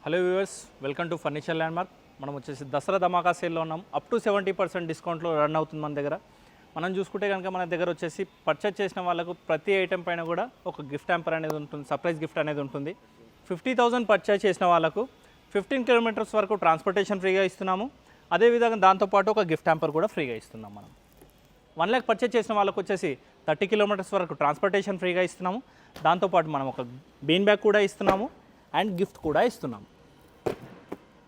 Hello viewers, welcome to furniture landmark. మనం వచ్చేసి దసరా ధమాకా సేల్లో ఉన్నాం. అప్ టు 70% డిస్కౌంట్లో రన్ అవుతుంది మన దగ్గర. మనం చూసుకుంటే కనుక మన దగ్గర వచ్చేసి పర్చేజ్ చేసిన వాళ్ళకు ప్రతి ఐటెం పైన కూడా ఒక గిఫ్ట్ హ్యాంపర్ అనేది ఉంటుంది, సర్ప్రైజ్ గిఫ్ట్ అనేది ఉంటుంది. 50,000 పర్చేజ్ చేసిన వాళ్ళకు 15 కిలోమీటర్స్ వరకు ట్రాన్స్పోర్టేషన్ ఫ్రీగా ఇస్తున్నాము. అదేవిధంగా దాంతోపాటు ఒక గిఫ్ట్ హ్యాంపర్ కూడా ఫ్రీగా ఇస్తున్నాం. మనం 1 lakh పర్చేజ్ చేసిన వాళ్ళకు వచ్చేసి 30 కిలోమీటర్స్ వరకు ట్రాన్స్పోర్టేషన్ ఫ్రీగా ఇస్తున్నాము. దాంతోపాటు మనం ఒక బీన్ బ్యాగ్ కూడా ఇస్తున్నాము అండ్ గిఫ్ట్ కూడా ఇస్తున్నాము.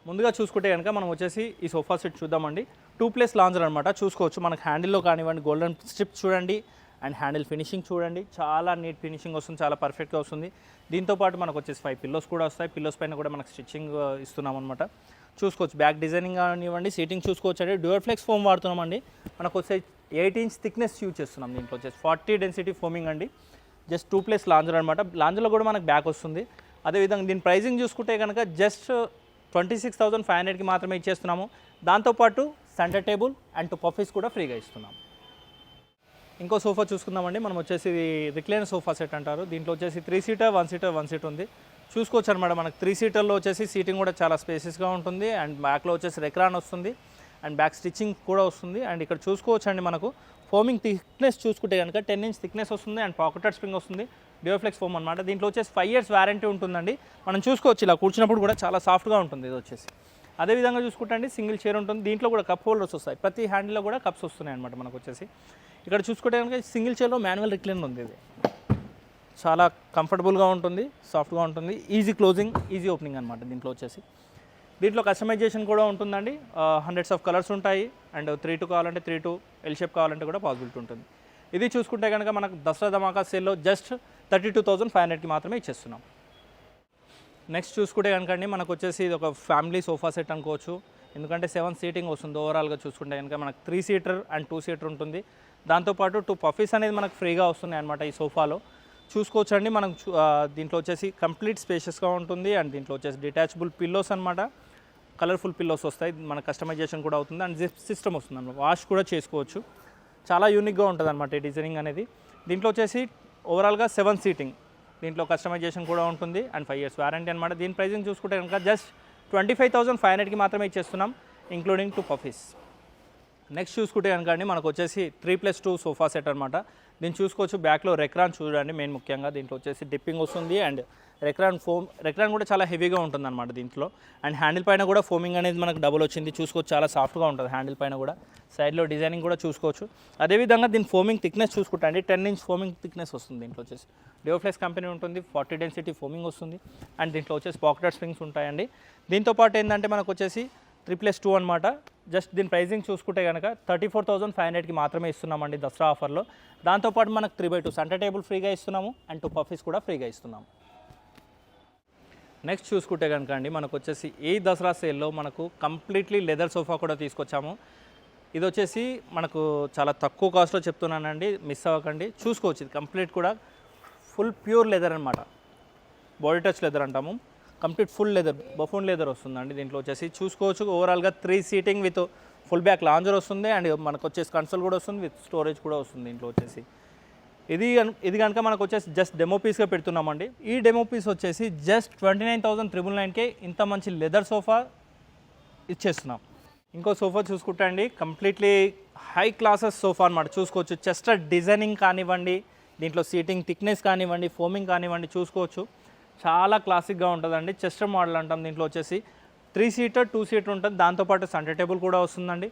ముందుగా చూసుకుంటే కనుక మనం వచ్చేసి ఈ సోఫా సెట్ చూద్దామండి. 2+ లాంజర్ అనమాట. చూసుకోవచ్చు మనకు హ్యాండిల్లో కానివ్వండి, గోల్డెన్ స్ట్రిప్స్ చూడండి అండ్ హ్యాండిల్ ఫినిషింగ్ చూడండి, చాలా నీట్ ఫినిషింగ్ వస్తుంది, చాలా పర్ఫెక్ట్గా వస్తుంది. దీంతోపాటు మనకు వచ్చేసి 5 పిల్లోస్ కూడా వస్తాయి. పిల్లోస్ పైన కూడా మనకు స్టిచ్చింగ్ ఇస్తున్నాం అనమాట. చూసుకోవచ్చు బ్యాక్ డిజైనింగ్ కానివ్వండి, సీటింగ్ చూసుకోవచ్చు అండి. డ్యూయల్ ఫ్లెక్స్ ఫోమ్ వాడుతున్నామండి. మనకు వచ్చే 8 inch థిక్నెస్ యూజ్ చేస్తున్నాం. దీంట్లో వచ్చేసి 40 డెన్సిటీ ఫోమింగ్ అండి. జస్ట్ 2+ లాంజర్ అనమాట. లాంజర్లో కూడా మనకు బ్యాక్ వస్తుంది. అదేవిధంగా దీని ప్రైజింగ్ చూసుకుంటే కనుక జస్ట్ 26,500కి మాత్రమే ఇచ్చేస్తున్నాము. దాంతోపాటు సెంటర్ టేబుల్ అండ్ 2 పఫీస్ కూడా ఫ్రీగా ఇస్తున్నాము. ఇంకో సోఫా చూసుకుందామండి. మనం వచ్చేసి రిక్లైన్ సోఫా సెట్ అంటారు. దీంట్లో వచ్చేసి 3 సీటర్ 1 సీటర్ 1 సీట్ ఉంది. చూసుకోవచ్చు అనమాట. మనకు 3 సీటర్లో వచ్చేసి సీటింగ్ కూడా చాలా స్పేసెస్గా ఉంటుంది అండ్ బ్యాక్లో వచ్చేసి రెక్రాన్ వస్తుంది అండ్ బ్యాక్ స్టిచ్చింగ్ కూడా వస్తుంది. అండ్ ఇక్కడ చూసుకోవచ్చు అండి, మనకు ఫోమింగ్ థిక్నెస్ చూసుకుంటే కనుక 10 inch థిక్నెస్ వస్తుంది అండ్ పాకెటెడ్ స్ప్రింగ్ వస్తుంది. డ్యూయల్ ఫ్లెక్స్ ఫోమ్ అనమాట. దీంట్లో వచ్చేసి 5 years వారంటీ ఉంటుందండి. మనం చూసుకోవచ్చు ఇలా కూర్చున్నప్పుడు కూడా చాలా సాఫ్ట్గా ఉంటుంది ఇది వచ్చేసి. అదేవిధంగా చూసుకుంటే అండి సింగిల్ చైర్ ఉంటుంది. దీంట్లో కూడా కప్ హోల్డర్స్ వస్తాయి. ప్రతి హ్యాండిల్లో కూడా కప్స్ వస్తున్నాయి అనమాట మనకు వచ్చేసి. ఇక్కడ చూసుకుంటే కనుక సింగిల్ చైర్లో మాన్యువల్ రిక్లైన్ ఉంది. ఇది చాలా కంఫర్టబుల్గా ఉంటుంది, సాఫ్ట్గా ఉంటుంది, ఈజీ క్లోజింగ్ ఈజీ ఓపెనింగ్ అనమాట. దీంట్లో వచ్చేసి దీంట్లో కస్టమైజేషన్ కూడా ఉంటుందండి. హండ్రెడ్స్ ఆఫ్ కలర్స్ ఉంటాయి అండ్ 3-2 కావాలంటే 3-2, ఎల్ షేప్ కావాలంటే కూడా పాసిబిలిటీ ఉంటుంది. ఇది చూసుకుంటే కనుక మనకు దసరా ధమాకా సేల్లో జస్ట్ 32,500కి మాత్రమే ఇచ్చేస్తున్నాం. నెక్స్ట్ చూసుకుంటే కనుక అండి, మనకు వచ్చేసి ఇది ఒక ఫ్యామిలీ సోఫా సెట్ అనుకోవచ్చు. ఎందుకంటే 7 సీటింగ్ వస్తుంది. ఓవరాల్గా చూసుకుంటే కనుక మనకు 3 సీటర్ అండ్ 2 సీటర్ ఉంటుంది. దాంతోపాటు 2 పఫీస్ అనేది మనకు ఫ్రీగా వస్తున్నాయి అనమాట ఈ సోఫాలో. చూసుకోవచ్చు అండి. మనం దీంట్లో వచ్చేసి కంప్లీట్ స్పేషియస్గా ఉంటుంది అండ్ దీంట్లో వచ్చేసి డిటాచబుల్ పిల్లోస్ అనమాట. కలర్ఫుల్ పిల్లోస్ వస్తాయి. మన కస్టమైజేషన్ కూడా అవుతుంది అండ్ జిప్ సిస్టమ్ వస్తుంది అనమాట. వాష్ కూడా చేసుకోవచ్చు. చాలా యూనిక్గా ఉంటుంది అనమాట ఈ డిజైనింగ్ అనేది. దీంట్లో వచ్చేసి ఓవరాల్గా 7 సీటింగ్. దీంట్లో కస్టమైజేషన్ కూడా ఉంటుంది అండ్ 5 years వారంటీ అనమాట. దీని ప్రైజింగ్ చూసుకుంటే కనుక జస్ట్ 25,500కి మాత్రమే ఇచ్చేస్తున్నాం, ఇంక్లూడింగ్ 2 పఫీస్. నెక్స్ట్ చూసుకుంటే కనుక అండి, మనకు వచ్చేసి 3+2 సోఫా సెట్ అనమాట. దీన్ని చూసుకోవచ్చు. బ్యాక్లో రెక్రాన్ చూడండి. మెయిన్ ముఖ్యంగా దీంట్లో వచ్చేసి డిప్పింగ్ వస్తుంది అండ్ రెక్రాన్ కూడా చాలా హెవీగా ఉంటుంది అనమాట దీంట్లో. అండ్ హ్యాండిల్ పైన కూడా ఫోమింగ్ అనేది మనకు డబుల్ వచ్చింది. చూసుకోవచ్చు చాలా సాఫ్ట్గా ఉంటుంది హ్యాండిల్ పైన కూడా. సైడ్లో డిజైనింగ్ కూడా చూసుకోవచ్చు. అదేవిధంగా దీని ఫోమింగ్ థిక్నెస్ చూసుకుంటే అండి 10 inch ఫోమింగ్ థిక్నెస్ వస్తుంది. దీంట్లో వచ్చేసి డ్యూయల్ ఫ్లెక్స్ కంపెనీ ఉంటుంది. 40 డెన్సిటీ ఫోమింగ్ వస్తుంది అండ్ దీంట్లో వచ్చేసి పాకెటెడ్ స్ప్రింగ్స్ ఉంటాయండి. దీంతోపాటు ఏంటంటే మనకు వచ్చేసి 3+2 అనమాట. జస్ట్ దీని ప్రైజింగ్ చూసుకుంటే కనుక 34,500కి మాత్రమే ఇస్తున్నామండి దసరా ఆఫర్లో. దాంతోపాటు మనకు 3/2 సెంటర్ టేబుల్ ఫ్రీగా ఇస్తున్నాము అండ్ 2 పఫీస్ కూడా ఫ్రీగా ఇస్తున్నాము. నెక్స్ట్ చూసుకుంటే కనుక అండి, మనకు వచ్చేసి ఈ దసరా సేల్లో మనకు కంప్లీట్లీ లెదర్ సోఫా కూడా తీసుకొచ్చాము. ఇది వచ్చేసి మనకు చాలా తక్కువ కాస్ట్లో చెప్తున్నానండి, మిస్ అవ్వకండి. చూసుకోవచ్చు ఇది కంప్లీట్ కూడా ఫుల్ ప్యూర్ లెదర్ అనమాట. బాడీ టచ్ లెదర్ అంటాము. Complete full leather, buffoon leather వస్తుందండి. దీంట్లో వచ్చేసి చూసుకోవచ్చు ఓవరాల్గా 3 seating with full back lounger వస్తుంది అండ్ మనకు వచ్చేసి కన్సోల్ కూడా వస్తుంది, విత్ స్టోరేజ్ కూడా వస్తుంది. దీంట్లో వచ్చేసి ఇది కనుక మనకు వచ్చేసి జస్ట్ డెమో పీస్గా పెడుతున్నామండి. ఈ డెమో పీస్ వచ్చేసి జస్ట్ 29,999కే ఇంత మంచి లెదర్ సోఫా ఇచ్చేస్తున్నాం. ఇంకో సోఫా చూసుకుంటే అండి, కంప్లీట్లీ హై క్లాసెస్ సోఫా అనమాట. చూసుకోవచ్చు చెస్టర్ డిజైనింగ్ కానివ్వండి, దీంట్లో సీటింగ్ థిక్నెస్ కానివ్వండి, ఫోమింగ్ కానివ్వండి, చూసుకోవచ్చు చాలా క్లాసిక్గా ఉంటుందండి. చెస్టర్ మోడల్ అంటాం. దీంట్లో వచ్చేసి 3 సీటర్ 2 సీటర్ ఉంటుంది. దాంతోపాటు సెంటర్ టేబుల్ కూడా వస్తుందండి.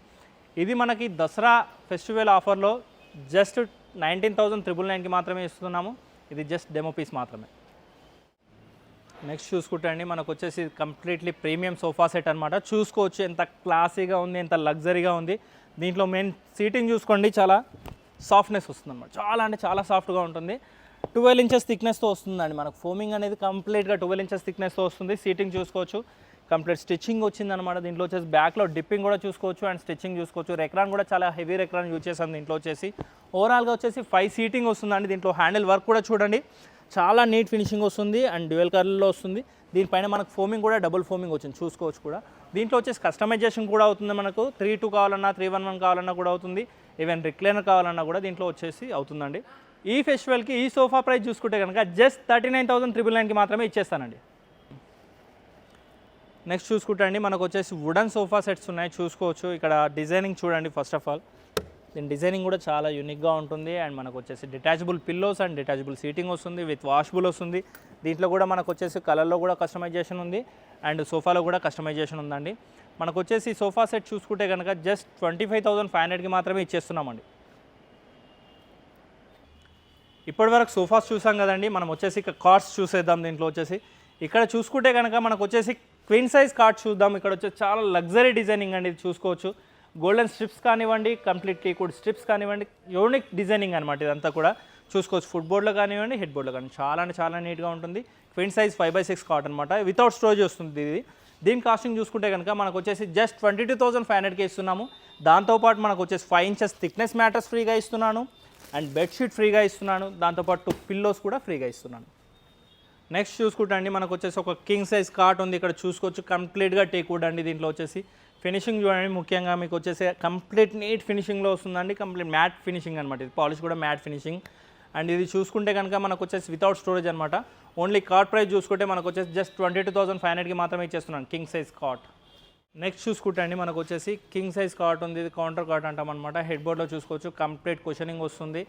ఇది మనకి దసరా ఫెస్టివల్ ఆఫర్లో జస్ట్ 19,999కి మాత్రమే ఇస్తున్నాము. ఇది జస్ట్ డెమో పీస్ మాత్రమే. నెక్స్ట్ చూసుకుంటే అండి, మనకు వచ్చేసి కంప్లీట్లీ ప్రీమియం సోఫా సెట్ అనమాట. చూసుకోవచ్చు ఎంత క్లాసీగా ఉంది, ఎంత లగ్జరీగా ఉంది. దీంట్లో మెయిన్ సీటింగ్ చూసుకోండి, చాలా సాఫ్ట్నెస్ వస్తుంది అనమాట. చాలా అంటే చాలా సాఫ్ట్గా ఉంటుంది. 12 inches థిక్నెస్తో వస్తుందండి. మనకు ఫోమింగ్ అనేది కంప్లీట్గా 12 inches థిక్నెస్తో వస్తుంది. సీటింగ్ చూసుకోవచ్చు, కంప్లీట్ స్టిచ్చింగ్ వచ్చిందనమాట. దీంట్లో వచ్చేసి బ్యాక్లో డిప్పింగ్ కూడా చూసుకోవచ్చు అండ్ స్టిచ్చింగ్ చూసుకోవచ్చు. రెక్రాన్ కూడా చాలా హెవీ రెక్రాన్ యూజ్ చేసాం. దీంట్లో వచ్చేసి ఓవరాల్గా వచ్చేసి 5 సీటింగ్ వస్తుందండి. దీంట్లో హ్యాండిల్ వర్క్ కూడా చూడండి, చాలా నీట్ ఫినిషింగ్ వస్తుంది అండ్ డ్యూయల్ కలర్లో వస్తుంది. దీనిపైన మనకు ఫోమింగ్ కూడా డబుల్ ఫోమింగ్ వచ్చింది, చూసుకోవచ్చు కూడా. దీంట్లో వచ్చేసి కస్టమైజేషన్ కూడా అవుతుంది. మనకు 3/2 కావాలన్నా 3/1 కావాలన్నా కూడా అవుతుంది. ఈవెన్ రిక్లైనర్ కావాలన్నా కూడా దీంట్లో వచ్చేసి అవుతుందండి. ఈ ఫెస్టివల్కి ఈ సోఫా ప్రైస్ చూసుకుంటే కనుక జస్ట్ 39,999కి మాత్రమే ఇచ్చేస్తానండి. నెక్స్ట్ చూసుకుంటే అండి మనకు వచ్చేసి వుడెన్ సోఫా సెట్స్ ఉన్నాయి, చూసుకోవచ్చు. ఇక్కడ డిజైనింగ్ చూడండి. ఫస్ట్ ఆఫ్ ఆల్ దీని డిజైనింగ్ కూడా చాలా యూనిక్గా ఉంటుంది. అండ్ మనకు వచ్చేసి detachable pillows and detachable seating వస్తుంది, విత్ వాషబుల్ వస్తుంది. దీంట్లో కూడా మనకు వచ్చేసి కలర్లో కూడా కస్టమైజేషన్ ఉంది అండ్ సోఫాలో కూడా కస్టమైజేషన్ ఉందండి. మనకు వచ్చేసి సోఫా సెట్ చూసుకుంటే కనుక జస్ట్ 25,500కి మాత్రమే ఇచ్చేస్తున్నామండి. ఇప్పటివరకు సోఫాస్ చూసాం కదండి, మనం వచ్చేసి ఇక కార్డ్స్ చూసేద్దాం. దీంట్లో వచ్చేసి ఇక్కడ చూసుకుంటే కనుక మనకు వచ్చేసి క్వీన్ సైజ్ కార్డ్ చూద్దాం. ఇక్కడ వచ్చేసి చాలా లగ్జరీ డిజైనింగ్ అండి, ఇది చూసుకోవచ్చు. గోల్డెన్ స్ట్రిప్స్ కానివ్వండి, కంప్లీట్ టీకుడ్ స్ట్రిప్స్ కానివ్వండి, యూనిక్ డిజైనింగ్ అనమాట ఇదంతా కూడా చూసుకోవచ్చు. ఫుట్బోర్డ్లో కానివ్వండి, హెడ్ బోర్డ్లో కానీ చాలా అంటే చాలా నీట్గా ఉంటుంది. క్వీన్ సైజ్ 5x6 కార్డ్ అనమాట, వితౌట్ స్టోరేజ్ వస్తుంది ఇది. దీని కాస్టింగ్ చూసుకుంటే కనుక మనకు వచ్చేసి జస్ట్ 22,500కి ఇస్తున్నాము. దాంతోపాటు మనకు వచ్చేసి 5 ఇంచెస్ థిక్నెస్ మ్యాట్రెస్ ఫ్రీగా ఇస్తున్నాను అండ్ బెడ్షీట్ ఫ్రీగా ఇస్తున్నాను. దాంతోపాటు పిల్లోస్ కూడా ఫ్రీగా ఇస్తున్నాను. నెక్స్ట్ చూసుకుంటే అండి మనకు వచ్చేసి ఒక కింగ్ సైజ్ కాట్ ఉంది, ఇక్కడ చూసుకోవచ్చు. కంప్లీట్గా టేక్వుడ్ అండి. దీంట్లో వచ్చేసి ఫినిషింగ్ చూడండి, ముఖ్యంగా మీకు వచ్చేసి కంప్లీట్ నీట్ ఫినిషింగ్లో వస్తుందండి. కంప్లీట్ మ్యాట్ ఫినిషింగ్ అనమాట, ఇది పాలిష్ కూడా మ్యాట్ ఫినిషింగ్. అండ్ ఇది చూసుకుంటే కనుక మనకు వచ్చేసి వితౌట్ స్టోరేజ్ అనమాట. ఓన్లీ కార్ట్ ప్రైస్ చూసుకుంటే మనకు వచ్చేసి జస్ట్ 22,500కి మాత్రమే ఇచ్చేస్తున్నాను కింగ్ సైజ్ కాట్. నెక్స్ట్ చూసుకుంటే అండి మనకు వచ్చేసి కింగ్ సైజ్ కాట్ ఉంది, ఇది కౌంటర్ కాట్ అంటాం అనమాట. హెడ్ బోర్డ్లో చూసుకోవచ్చు, కంప్లీట్ కుషనింగ్ వస్తుంది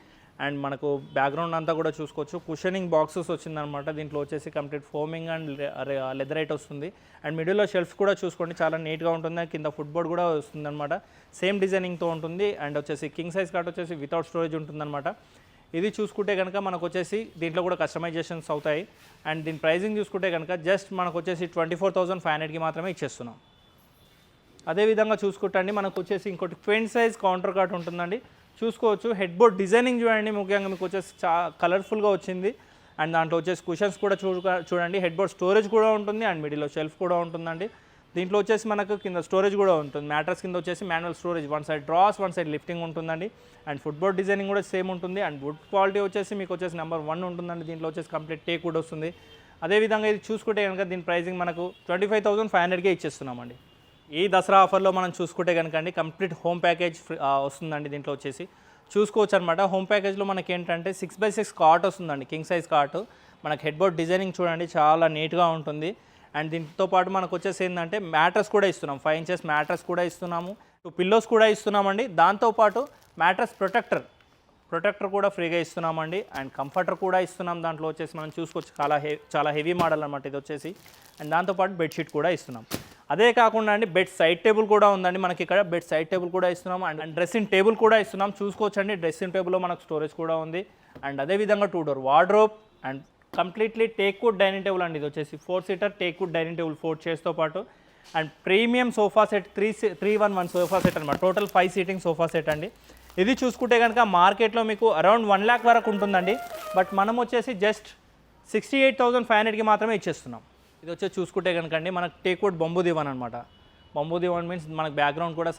అండ్ మనకు బ్యాక్గ్రౌండ్ అంతా కూడా చూసుకోవచ్చు. కుషనింగ్ బాక్సెస్ వచ్చిందనమాట. దీంట్లో వచ్చేసి కంప్లీట్ ఫోమింగ్ అండ్ లెదరైట్ వస్తుంది. అండ్ మిడిల్లో షెల్ఫ్స్ కూడా చూసుకోండి, చాలా నీట్గా ఉంటుంది. కింద ఫుట్బోర్డ్ కూడా వస్తుంది అనమాట, సేమ్ డిజైనింగ్తో ఉంటుంది. అండ్ వచ్చేసి కింగ్ సైజ్ కాట్ వచ్చేసి వితౌట్ స్టోరేజ్ ఉంటుందన్నమాట. ఇది చూసుకుంటే కనుక మనకు వచ్చేసి దీంట్లో కూడా కస్టమైజేషన్స్ అవుతాయి. అండ్ దీని ప్రైజింగ్ చూసుకుంటే కనుక జస్ట్ మనకు వచ్చేసి 24,500కి మాత్రమే ఇచ్చేస్తున్నాం. అదేవిధంగా చూసుకుంటే అండి మనకు వచ్చేసి ఇంకోటి క్వీన్ సైజ్ కౌంటర్ కాట్ ఉంటుందండి, చూసుకోవచ్చు. హెడ్ బోర్డ్ డిజైనింగ్ చూడండి, ముఖ్యంగా మీకు వచ్చేసి కలర్ఫుల్గా వచ్చింది. అండ్ దాంట్లో వచ్చేసి కుషన్స్ కూడా చూడండి. హెడ్ బోర్డ్ స్టోరేజ్ కూడా ఉంటుంది అండ్ మిడిల్లో షెల్ఫ్ కూడా ఉంటుందండి. దీంట్లో వచ్చేసి మనకు కింద స్టోరేజ్ కూడా ఉంటుంది. మ్యాట్రస్ కింద వచ్చేసి manual storage, one side drawers, one side lifting ఉంటుందండి. అండ్ ఫుట్బోర్డ్ డిజైనింగ్ కూడా సేమ్ ఉంటుంది. అండ్ వుడ్ క్వాలిటీ వచ్చేసి మీకు వచ్చేసి నెంబర్ 1 ఉంటుందండి. దీంట్లో వచ్చేసి కంప్లీట్ టేక్ వుడ్ వస్తుంది. అదేవిధంగా ఇది చూసుకుంటే కనుక దీని ప్రైజింగ్ మనకు 25,500కే ఇచ్చేస్తున్నామండి. ఈ దసరా ఆఫర్లో మనం చూసుకుంటే కనుక అండి కంప్లీట్ హోమ్ ప్యాకేజ్ వస్తుందండి. దీంట్లో వచ్చేసి చూసుకోవచ్చు అనమాట. హోమ్ ప్యాకేజ్లో మనకి ఏంటంటే 6x6 కాట్ వస్తుందండి, కింగ్ సైజ్ కాట్. మనకి హెడ్ బోర్డ్ డిజైనింగ్ చూడండి, చాలా నీట్గా ఉంటుంది. అండ్ దీంతో పాటు మనకు వచ్చేసి ఏంటంటే మ్యాట్రస్ కూడా ఇస్తున్నాం, 5 ఇంచెస్ మ్యాట్రస్ కూడా ఇస్తున్నాము, 2 పిల్లోస్ కూడా ఇస్తున్నామండి. దాంతోపాటు మ్యాట్రస్ ప్రొటెక్టర్ కూడా ఫ్రీగా ఇస్తున్నామండి. అండ్ కంఫర్టర్ కూడా ఇస్తున్నాం. దాంట్లో వచ్చేసి మనం చూసుకోవచ్చు, చాలా హెవీ మోడల్ అనమాట ఇది వచ్చేసి. అండ్ దాంతోపాటు బెడ్షీట్ కూడా ఇస్తున్నాం. అదే కాకుండా అండి బెడ్ సైడ్ టేబుల్ కూడా ఉందండి మనకి ఇక్కడ. బెడ్ సైడ్ టేబుల్ కూడా ఇస్తున్నాం అండ్ డ్రెస్సింగ్ టేబుల్ కూడా ఇస్తున్నాం. చూసుకోవచ్చు అండి, డ్రెస్సింగ్ టేబుల్లో మనకు స్టోరేజ్ కూడా ఉంది. అండ్ అదేవిధంగా 2 door wardrobe and completely teakwood dining table అండి. ఇది వచ్చేసి 4 సీటర్ టేక్వుడ్ డైనింగ్ టేబుల్ 4 చైర్స్తో పాటు. And premium sofa set 311 sofa set అనమాట. టోటల్ 5 సీటింగ్ సోఫా సెట్ అండి. ఇది చూసుకుంటే కనుక మార్కెట్లో మీకు అరౌండ్ 1 lakh వరకు ఉంటుందండి. బట్ మనం వచ్చేసి జస్ట్ 68,500కి మాత్రమే ఇచ్చేస్తున్నాం. ఇది వచ్చేసి చూసుకుంటే కనుక అండి మనకు టేక్వుడ్ బొంబు దివాన్ అనమాట. బొంబు దివాన్ మీన్స్ మనకు బ్యాక్గ్రౌండ్ కూడా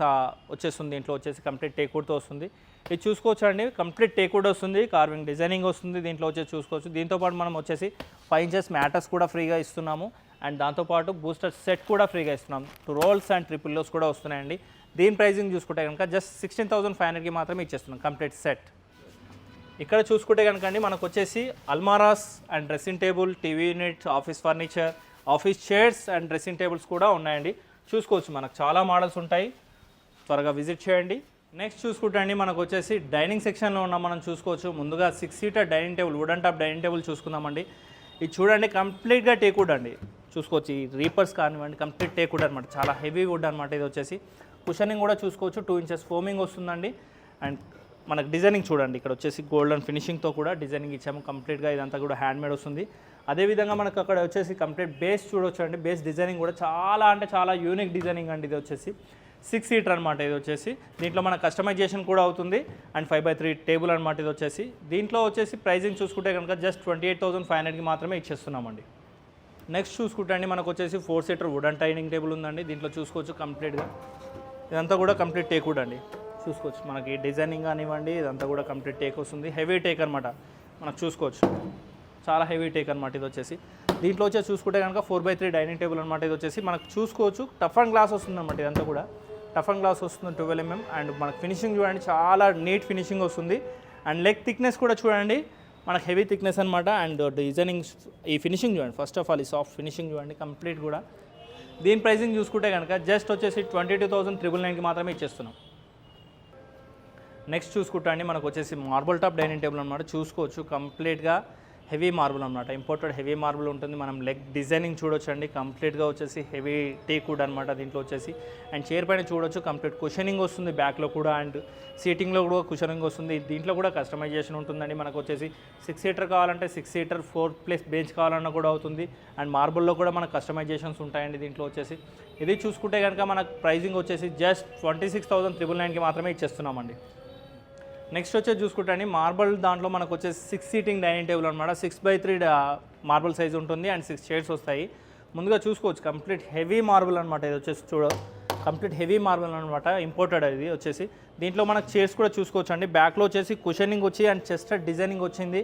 వచ్చేస్తుంది. దీంట్లో వచ్చేసి కంప్లీట్ టేక్వుడ్తో వస్తుంది. ఇది చూసుకోవచ్చు అండి, కంప్లీట్ టేక్వుడ్ వస్తుంది, కార్వింగ్ డిజైనింగ్ వస్తుంది. దీంట్లో వచ్చేసి చూసుకోవచ్చు. దీంతోపాటు మనం వచ్చేసి 5 ఇంచెస్ మ్యాటర్స్ కూడా ఫ్రీగా ఇస్తున్నాము. అండ్ దాంతోపాటు బూస్టర్ సెట్ కూడా ఫ్రీగా ఇస్తున్నాం. 2 రోల్స్ అండ్ 3 పిల్లోస్ కూడా వస్తున్నాయండి. దీని ప్రైజింగ్ చూసుకుంటే కనుక జస్ట్ 16,500కి మాత్రమే ఇచ్చేస్తున్నాం కంప్లీట్ సెట్. ఇక్కడ చూసుకుంటే కనుక అండి మనకు వచ్చేసి అల్మారాస్ and dressing table, TV unit, office furniture, office chairs and dressing tables కూడా ఉన్నాయండి. చూసుకోవచ్చు, మనకు చాలా మోడల్స్ ఉంటాయి, త్వరగా విజిట్ చేయండి. నెక్స్ట్ చూసుకుంటే అండి మనకు వచ్చేసి డైనింగ్ సెక్షన్లో ఉన్నాం. మనం చూసుకోవచ్చు, ముందుగా 6 seater dining table, wooden top dining table చూసుకుందామండి. ఇది చూడండి, కంప్లీట్గా టేక్వుడ్ అండి. చూసుకోవచ్చు, ఈ రీపర్స్ కానివ్వండి కంప్లీట్ టేక్వుడ్ అనమాట, చాలా హెవీ వుడ్ అనమాట. ఇది వచ్చేసి కుషనింగ్ కూడా చూసుకోవచ్చు, 2 ఇంచెస్ ఫోమింగ్ వస్తుందండి. అండ్ మనకు డిజైనింగ్ చూడండి, ఇక్కడ వచ్చేసి గోల్డెన్ ఫినిషింగ్తో కూడా డిజైనింగ్ ఇచ్చాము. కంప్లీట్గా ఇదంతా కూడా హ్యాండ్మేడ్ వస్తుంది. అదేవిధంగా మనకు అక్కడ వచ్చేసి కంప్లీట్ బేస్ చూడొచ్చు అండి. బేస్ డిజైనింగ్ కూడా చాలా అంటే చాలా యూనిక్ డిజైనింగ్ అండి. ఇది వచ్చేసి 6 సీటర్ అనమాట. ఇది వచ్చేసి దీంట్లో మన కస్టమైజేషన్ కూడా అవుతుంది. అండ్ 5x3 టేబుల్ అనమాట. ఇది వచ్చేసి దీంట్లో వచ్చేసి ప్రైజింగ్ చూసుకుంటే కనుక జస్ట్ 28,500కి మాత్రమే ఇచ్చేస్తున్నామండి. నెక్స్ట్ చూసుకుంటే అండి మనకు వచ్చేసి 4 సీటర్ వుడెన్ డైనింగ్ టేబుల్ ఉందండి. దీంట్లో చూసుకోవచ్చు కంప్లీట్గా ఇదంతా కూడా కంప్లీట్ టేక్వుడ్ అండి. చూసుకోవచ్చు, మనకి డిజైనింగ్ కానివ్వండి ఇదంతా కూడా కంప్లీట్ టేక్ వస్తుంది. హెవీ టేక్ అనమాట, మనకు చూసుకోవచ్చు, చాలా హెవీ టేక్ అనమాట. ఇది వచ్చేసి దీంట్లో వచ్చేసి చూసుకుంటే కనుక 4x3 డైనింగ్ టేబుల్ అనమాట. ఇది వచ్చేసి మనకు చూసుకోవచ్చు టఫ్ అండ్ గ్లాస్ వస్తుంది అనమాట. ఇదంతా కూడా టఫ్ అండ్ గ్లాస్ వస్తుంది 12 mm. అండ్ మనకు ఫినిషింగ్ చూడండి, చాలా నీట్ ఫినిషింగ్ వస్తుంది. అండ్ లెగ్ థిక్నెస్ కూడా చూడండి, మనకు హెవీ థిక్నెస్ అనమాట. అండ్ డిజైనింగ్ ఈ ఫినిషింగ్ చూడండి, ఫస్ట్ ఆఫ్ ఆల్ ఈ సాఫ్ట్ ఫినిషింగ్ చూడండి, కంప్లీట్ కూడా దీని ప్రైసింగ్ చూసుకుంటే కనుక జస్ట్ వచ్చేసి 22,999కి మాత్రమే ఇచ్చేస్తున్నాం. నెక్స్ట్ చూసుకుంటా అండి మనకు వచ్చేసి మార్బుల్ టాప్ డైనింగ్ టేబుల్ అనమాట. చూసుకోవచ్చు కంప్లీట్గా హెవీ మార్బుల్ అనమాట, ఇంపోర్టెడ్ హెవీ మార్బుల్ ఉంటుంది. మనం లెగ్ డిజైనింగ్ చూడొచ్చు అండి, కంప్లీట్గా వచ్చేసి హెవీ టేక్ వుడ్ అనమాట దీంట్లో వచ్చేసి. అండ్ చైర్ పైన చూడొచ్చు కంప్లీట్ కుషనింగ్ వస్తుంది బ్యాక్లో కూడా, అండ్ సీటింగ్లో కూడా కుషనింగ్ వస్తుంది. దీంట్లో కూడా కస్టమైజేషన్ ఉంటుందండి. మనకు వచ్చేసి 6 సీటర్ కావాలంటే 6 సీటర్, 4+ బెంచ్ కావాలన్నా కూడా అవుతుంది. అండ్ మార్బుల్లో కూడా మనకు కస్టమైజేషన్స్ ఉంటాయండి దీంట్లో వచ్చేసి. ఇది చూసుకుంటే కనుక మనకు ప్రైజింగ్ వచ్చేసి జస్ట్ 26,999కి మాత్రమే ఇచ్చేస్తున్నామండి. నెక్స్ట్ వచ్చేసి చూసుకుంటే అండి మార్బల్ దాంట్లో మనకు వచ్చేసి 6 సీటింగ్ డైనింగ్ టేబుల్ అనమాట. 6x3 మార్బల్ సైజ్ ఉంటుంది అండ్ 6 చైర్స్ వస్తాయి. ముందుగా చూసుకోవచ్చు కంప్లీట్ హెవీ మార్బుల్ అనమాట. ఇది వచ్చేసి కంప్లీట్ హెవీ మార్బుల్ అనమాట, ఇంపోర్టెడ్ ఇది వచ్చేసి. దీంట్లో మనకు చైర్స్ కూడా చూసుకోవచ్చు అండి. బ్యాక్లో వచ్చేసి కుషనింగ్ వచ్చి అండ్ చెస్ట్ డిజైనింగ్ వచ్చింది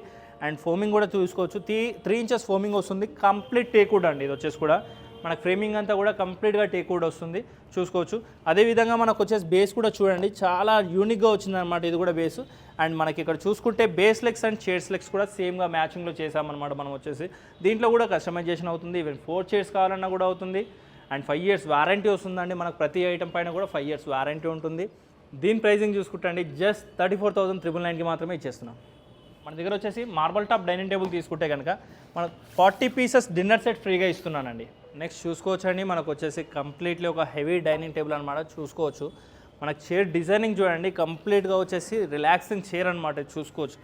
అండ్ ఫోమింగ్ కూడా చూసుకోవచ్చు. 3 ఇంచెస్ ఫోమింగ్ వస్తుంది. కంప్లీట్ టేక్వుడ్ అండి ఇది వచ్చేసి కూడా. మనకు ఫ్రేమింగ్ అంతా కూడా కంప్లీట్గా టేక్వుడ్ వస్తుంది చూసుకోవచ్చు. అదేవిధంగా మనకు వచ్చేసి బేస్ కూడా చూడండి చాలా యూనిక్గా వచ్చింది అనమాట ఇది కూడా బేస్. అండ్ మనకి ఇక్కడ చూసుకుంటే base legs and chairs legs కూడా సేమ్గా మ్యాచింగ్లో చేసామన్నమాట మనం వచ్చేసి. దీంట్లో కూడా కస్టమైజేషన్ అవుతుంది. ఈవెన్ 4 చైర్స్ కావాలన్నా కూడా అవుతుంది. అండ్ 5 ఇయర్స్ వారంటీ వస్తుందండి మనకు. ప్రతి ఐటమ్ పైన కూడా 5 ఇయర్స్ వారంటీ ఉంటుంది. దీని ప్రైజింగ్ చూసుకుంటే అండి జస్ట్ 34,999కి మాత్రమే ఇచ్చేస్తున్నాం. మన దగ్గర వచ్చేసి మార్బల్ టాప్ డైనింగ్ టేబుల్ తీసుకుంటే కనుక మనకు 40 పీసెస్ డిన్నర్ సెట్ ఫ్రీగా ఇస్తున్నానండి. నెక్స్ట్ చూసుకోవచ్చు అండి మనకు వచ్చేసి కంప్లీట్లీ ఒక హెవీ డైనింగ్ టేబుల్ అనమాట. చూసుకోవచ్చు మనకు చైర్ డిజైనింగ్ చూడండి కంప్లీట్గా వచ్చేసి రిలాక్సింగ్ చైర్ అనమాట. చూసుకోవచ్చు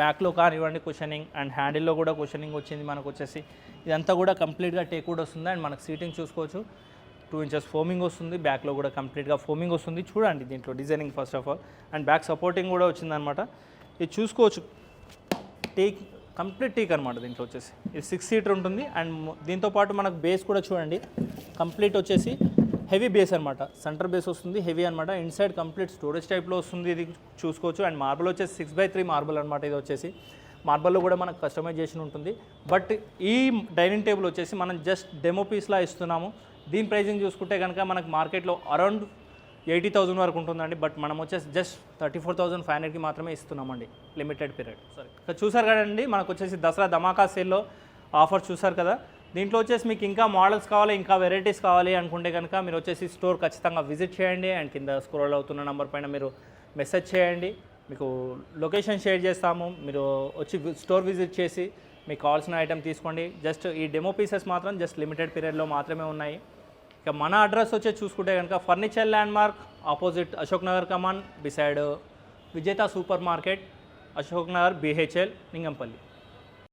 బ్యాక్లో కానివ్వండి కుషనింగ్ అండ్ హ్యాండిల్లో కూడా కుషనింగ్ వచ్చింది మనకు వచ్చేసి. ఇదంతా కూడా కంప్లీట్గా టేక్వుడ్ వస్తుంది. అండ్ మనకు సీటింగ్ చూసుకోవచ్చు 2 ఇంచెస్ ఫోమింగ్ వస్తుంది. బ్యాక్లో కూడా కంప్లీట్గా ఫోమింగ్ వస్తుంది. చూడండి దీంట్లో designing first of all. And back supporting కూడా వచ్చిందనమాట. ఇది చూసుకోవచ్చు కంప్లీట్ టీక్ అనమాట దీంట్లో వచ్చేసి. ఇది 6 సీటర్ ఉంటుంది. అండ్ దీంతోపాటు మనకు బేస్ కూడా చూడండి కంప్లీట్ వచ్చేసి హెవీ బేస్ అనమాట. సెంటర్ బేస్ వస్తుంది హెవీ అనమాట. ఇన్సైడ్ కంప్లీట్ స్టోరేజ్ టైప్లో వస్తుంది ఇది చూసుకోవచ్చు. అండ్ మార్బల్ వచ్చేసి 6x3 మార్బల్ అనమాట ఇది వచ్చేసి. మార్బల్లో కూడా మనకు కస్టమైజేషన్ ఉంటుంది. బట్ ఈ డైనింగ్ టేబుల్ వచ్చేసి మనం జస్ట్ డెమో పీస్లా ఇస్తున్నాము. దీని ప్రైజింగ్ చూసుకుంటే కనుక మనకు మార్కెట్లో అరౌండ్ 80,000 వరకు ఉంటుందండి. బట్ మనం వచ్చేసి జస్ట్ 34,500కి మాత్రమే ఇస్తున్నామండి లిమిటెడ్ పీరియడ్. సరే ఇక్కడ చూసారు కదండి మనకు వచ్చేసి దసరా ధమాకా సేల్లో ఆఫర్ చూసారు కదా. దీంట్లో వచ్చేసి మీకు ఇంకా మోడల్స్ కావాలి, ఇంకా వెరైటీస్ కావాలి అనుకుంటే కనుక మీరు వచ్చేసి స్టోర్ ఖచ్చితంగా విజిట్ చేయండి. అండ్ కింద స్క్రోల్ అవుతున్న నెంబర్ పైన మీరు మెసేజ్ చేయండి, మీకు లొకేషన్ షేర్ చేస్తాము. మీరు వచ్చి స్టోర్ విజిట్ చేసి మీకు కావాల్సిన ఐటెం తీసుకోండి. జస్ట్ ఈ డెమో పీసెస్ మాత్రం జస్ట్ లిమిటెడ్ పీరియడ్లో మాత్రమే ఉన్నాయి. ఇక మన అడ్రస్ వచ్చేసి చూసుకుంటే కనుక furniture landmark opposite Ashok Nagar కమాన్ beside Vijetha supermarket, Ashok Nagar, BHL, Lingampalli.